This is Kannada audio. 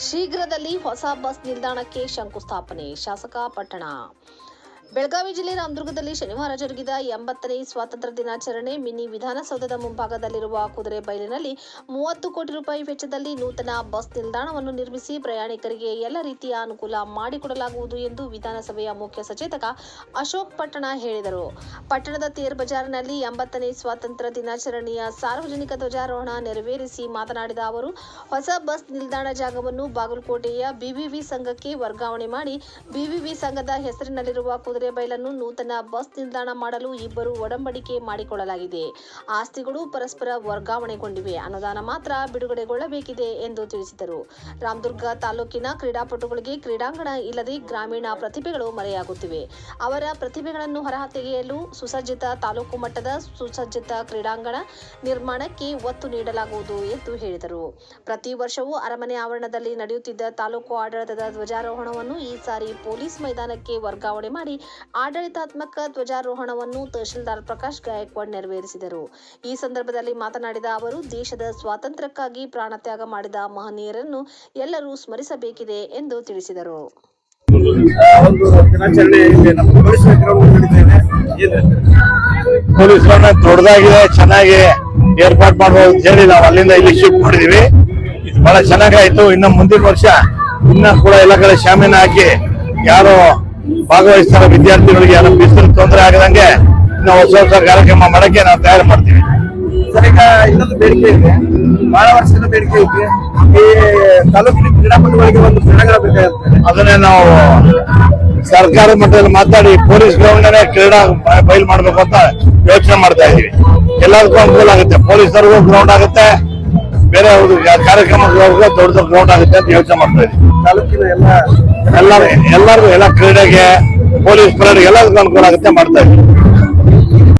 ಶೀಘ್ರದಲ್ಲಿ ಹೊಸ ಬಸ್ ನಿಲ್ದಾಣಕ್ಕೆ ಶಂಕುಸ್ಥಾಪನೆ. ಶಾಸಕ ಪಟ್ಟಣ. ಬೆಳಗಾವಿ ಜಿಲ್ಲೆ ರಾಮದುರ್ಗದಲ್ಲಿ ಶನಿವಾರ ಜರುಗಿದ 80ನೇ ಸ್ವಾತಂತ್ರ್ಯ ದಿನಾಚರಣೆ ಮಿನಿ ವಿಧಾನಸೌಧದ ಮುಂಭಾಗದಲ್ಲಿರುವ ಕುದುರೆ ಬೈಲಿನಲ್ಲಿ 30 ಕೋಟಿ ರೂಪಾಯಿ ವೆಚ್ಚದಲ್ಲಿ ನೂತನ ಬಸ್ ನಿಲ್ದಾಣವನ್ನು ನಿರ್ಮಿಸಿ ಪ್ರಯಾಣಿಕರಿಗೆ ಎಲ್ಲ ರೀತಿಯ ಅನುಕೂಲ ಮಾಡಿಕೊಡಲಾಗುವುದು ಎಂದು ವಿಧಾನಸಭೆಯ ಮುಖ್ಯ ಸಚೇತಕ ಅಶೋಕ್ ಪಟ್ಟಣ ಹೇಳಿದರು. ಪಟ್ಟಣದ ತೇರ್ ಬಜಾರ್ನಲ್ಲಿ 80ನೇ ಸ್ವಾತಂತ್ರ್ಯ ದಿನಾಚರಣೆಯ ಸಾರ್ವಜನಿಕ ಧ್ವಜಾರೋಹಣ ನೆರವೇರಿಸಿ ಮಾತನಾಡಿದ ಅವರು, ಹೊಸ ಬಸ್ ನಿಲ್ದಾಣ ಜಾಗವನ್ನು ಬಾಗಲಕೋಟೆಯ ಬಿವಿವಿ ಸಂಘಕ್ಕೆ ವರ್ಗಾವಣೆ ಮಾಡಿ ಬಿವಿವಿ ಸಂಘದ ಹೆಸರಿನಲ್ಲಿರುವ ಕುದುರೆ ಬೈಲನ್ನು ನೂತನ ಬಸ್ ನಿಲ್ದಾಣ ಮಾಡಲು ಇಬ್ಬರು ಒಡಂಬಡಿಕೆ ಮಾಡಿಕೊಳ್ಳಲಾಗಿದೆ. ಆಸ್ತಿಗಳು ಪರಸ್ಪರ ವರ್ಗಾವಣೆಗೊಂಡಿವೆ. ಅನುದಾನ ಮಾತ್ರ ಬಿಡುಗಡೆಗೊಳ್ಳಬೇಕಿದೆ ಎಂದು ತಿಳಿಸಿದರು. ರಾಮದುರ್ಗ ತಾಲೂಕಿನ ಕ್ರೀಡಾಪಟುಗಳಿಗೆ ಕ್ರೀಡಾಂಗಣ ಇಲ್ಲದೆ ಗ್ರಾಮೀಣ ಪ್ರತಿಭೆಗಳು ಮರೆಯಾಗುತ್ತಿವೆ. ಅವರ ಪ್ರತಿಭೆಗಳನ್ನು ಹೊರತೆಗೆಯಲು ಸುಸಜ್ಜಿತ ತಾಲೂಕು ಮಟ್ಟದ ಸುಸಜ್ಜಿತ ಕ್ರೀಡಾಂಗಣ ನಿರ್ಮಾಣಕ್ಕೆ ಒತ್ತು ನೀಡಲಾಗುವುದು ಎಂದು ಹೇಳಿದರು. ಪ್ರತಿ ವರ್ಷವೂ ಅರಮನೆ ಆವರಣದಲ್ಲಿ ನಡೆಯುತ್ತಿದ್ದ ತಾಲೂಕು ಆಡಳಿತದ ಧ್ವಜಾರೋಹಣವನ್ನು ಈ ಸಾರಿ ಪೊಲೀಸ್ ಮೈದಾನಕ್ಕೆ ವರ್ಗಾವಣೆ ಮಾಡಿ ಆಡಳಿತಾತ್ಮಕ ಧ್ವಜಾರೋಹಣವನ್ನು ತಹಶೀಲ್ದಾರ್ ಪ್ರಕಾಶ್ ಗಾಯಕ್ವಾಡ್ ನೆರವೇರಿಸಿದರು. ಈ ಸಂದರ್ಭದಲ್ಲಿ ಮಾತನಾಡಿದ ಅವರು, ದೇಶದ ಸ್ವಾತಂತ್ರ್ಯಕ್ಕಾಗಿ ಪ್ರಾಣತ್ಯಾಗ ಮಾಡಿದ ಮಹನೀಯರನ್ನು ಎಲ್ಲರೂ ಸ್ಮರಿಸಬೇಕಿದೆ ಎಂದು ತಿಳಿಸಿದರು. ಪೊಲೀಸ್ ದೊಡ್ಡದಾಗಿದೆ, ಚೆನ್ನಾಗಿ ಏರ್ಪಾಟ್ ಮಾಡಬಹುದು ಅಂತ ಹೇಳಿ ನಾವು ಅಲ್ಲಿಂದ ಇಲ್ಲಿ ಶಿಫ್ಟ್ ಮಾಡಿದೀವಿ. ಇದು ಬಹಳ ಚೆನ್ನಾಗಾಯ್ತು. ಇನ್ನು ಮುಂದಿನ ವರ್ಷ ಇನ್ನ ಕೂಡ ಎಲ್ಲ ಕಡೆ ಶಾಮೀನ ಹಾಕಿ ಯಾರು ಭಾಗವಹಿಸ್ತಾರ ವಿದ್ಯಾರ್ಥಿಗಳಿಗೆ ಯಾರು ಬಿಸಿಲು ತೊಂದರೆ ಆಗದಂಗೆ ಇನ್ನು ಹೊಸ ಕಾರ್ಯಕ್ರಮ ಮಾಡಕ್ಕೆ ನಾವು ತಯಾರು ಮಾಡ್ತೀವಿ. ಈಗ ಇನ್ನೊಂದು ಬೇಡಿಕೆ ಇದೆ, ಬಹಳ ವರ್ಷದ ಬೇಡಿಕೆ ಇದೆ. ಈ ತಾಲೂಕಿನ ಕ್ರೀಡಾಪಟುಗಳಿಗೆ ಒಂದು ಕ್ರೀಡಾಂಗಣ ಬೇಕಾಗುತ್ತೆ. ಅದನ್ನೇ ನಾವು ಸರ್ಕಾರದ ಮಟ್ಟದಲ್ಲಿ ಮಾತಾಡಿ ಪೊಲೀಸ್ ಗ್ರೌಂಡ್ ಕ್ರೀಡಾ ಬಯಲು ಮಾಡ್ಬೇಕು ಅಂತ ಯೋಚನೆ ಮಾಡ್ತಾ ಇದೀವಿ. ಎಲ್ಲದಕ್ಕೂ ಅನುಕೂಲ ಆಗುತ್ತೆ. ಪೊಲೀಸರಿಗೂ ಗ್ರೌಂಡ್ ಆಗುತ್ತೆ, ಬೇರೆ ಕಾರ್ಯಕ್ರಮಗಳಿಗೂ ದೊಡ್ಡ ಗ್ರೌಂಡ್ ಆಗುತ್ತೆ ಅಂತ ಯೋಚನೆ ಮಾಡ್ತಾ ಇದೀವಿ. ತಾಲೂಕಿನ ಎಲ್ಲರಿಗೂ ಎಲ್ಲ ಕ್ರೀಡೆಗೆ ಪೊಲೀಸ್ ಪರೇಡ್ ಎಲ್ಲದಕ್ಕೂ ಅನುಕೂಲ ಆಗುತ್ತೆ ಮಾಡ್ತಾ ಇದೀವಿ.